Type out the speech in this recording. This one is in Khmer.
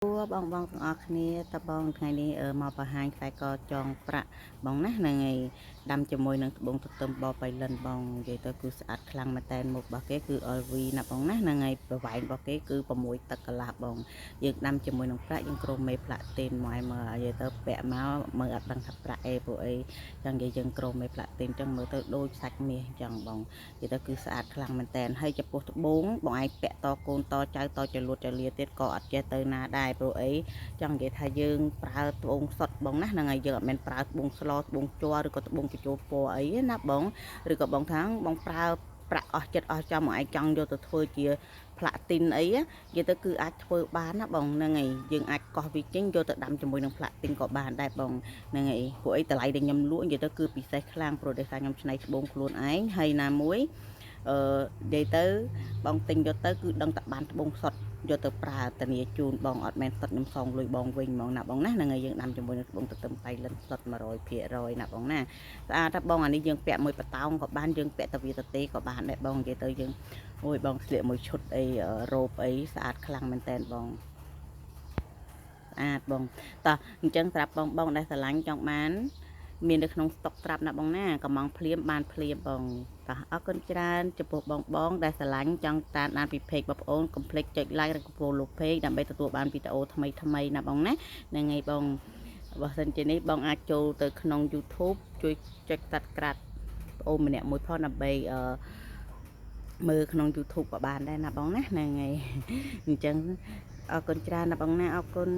បងទាំងអស់គ្នាតើបងថ្ងៃនេះមកបង្ហាញខ្សែកចងប្រាក់បងណាហ្នឹងហើយដាំជាមួយនឹងត្បូងទទឹមបបៃលិនបងនិយាយទៅគឺស្អាតខ្លាំងមែនតែនមុខរបស់គេគឺ LV ណាបងណាហ្នឹងហើយប្រវែងរបស់គេគឺ6តឹកកន្លះបងយើងដាំជាមួយនឹងប្រាក់យើងក្រុមមេផ្លាទីនមកឲ្យមើលនិយាយទៅពាក់មកមើលអត់ដឹងថាប្រាក់អីព្រោះអីចឹងនិយាយយើងក្រុមមេផ្លាទីនចឹងមើលទៅដូចសាច់មាសចឹងបងនិយាយទៅគឺស្អាតខ្លាំងមែនតែនហើយចំពោះត្បូងបងឯងពាក់តកូនតចៅតចលួតចលាទៀតក៏អត់ចេះទៅណាដែរព្រោះអី ចង់និយាយថាយើងប្រើត្បូងសុតបងណាហ្នឹងហើយយើងអត់មែនប្រើត្បូងស្លត្បូងជ័រឬក៏ត្បូងបញ្ចូលពណ៌អីណាបងឬក៏បងថាបងប្រើប្រាក់អស់ចិត្តអស់ចំមកឯងចង់យកទៅធ្វើជាផ្លាទីនអីនិយាយទៅគឺអាចធ្វើបានណាបងហ្នឹងហើយយើងអាចកោះវាចេញយកទៅដាំជាមួយនឹងផ្លាទីនក៏បានដែរបងហ្នឹងហើយព្រោះអីតម្លៃដែលខ្ញុំលក់និយាយទៅគឺពិសេសខ្លាំងព្រោះដោយសារខ្ញុំច្នៃត្បូងខ្លួនឯងហើយណាមួយនិយាយទៅបងទិញយកទៅគឺដឹងតែបានត្បូងសុត យកទៅប្រើធានាជូនបងអត់មែនសុតខ្ញុំសងលុយបងវិញហ្មងណាបងណាហ្នឹងហើយយើងដាំជាមួយនឹងត្បូងទទឹមបៃលិនសុត100%ណាបងណាស្អាតតែបងអានេះយើងពាក់មួយបតោងក៏បានយើងពាក់ទៅវាទៅទេក៏បានដែរបងនិយាយទៅយើងអូយបងស្លៀកមួយឈុតអីរ៉ូបអីស្អាតខ្លាំងមែនតែនបងស្អាតបងតោះអញ្ចឹងប្រាប់បងដែលស្រឡាញ់ចង់បានមាននៅក្នុងស្តុកត្រាប់ណាបងណាកំងភ្លាមបានភ្លាមបងតោះអរគុណច្រើនចំពោះបងដែលស្រឡាញ់ចង់តាមដានពីเพจបងប្អូនកុំភ្លេចចុច like ឬក៏ follow page ដើម្បីទទួលបានវីដេអូថ្មីណាបងណាហ្នឹងហើយបងបើសិនជានេះបងអាចចូលទៅក្នុង YouTube ជួយចុច subscribe បងអូនម្នាក់មួយផងដើម្បីមើលក្នុង YouTube ក៏បានដែរណាបងណាហ្នឹងហើយអញ្ចឹងអរគុណច្រើនណាបងណាអរគុណ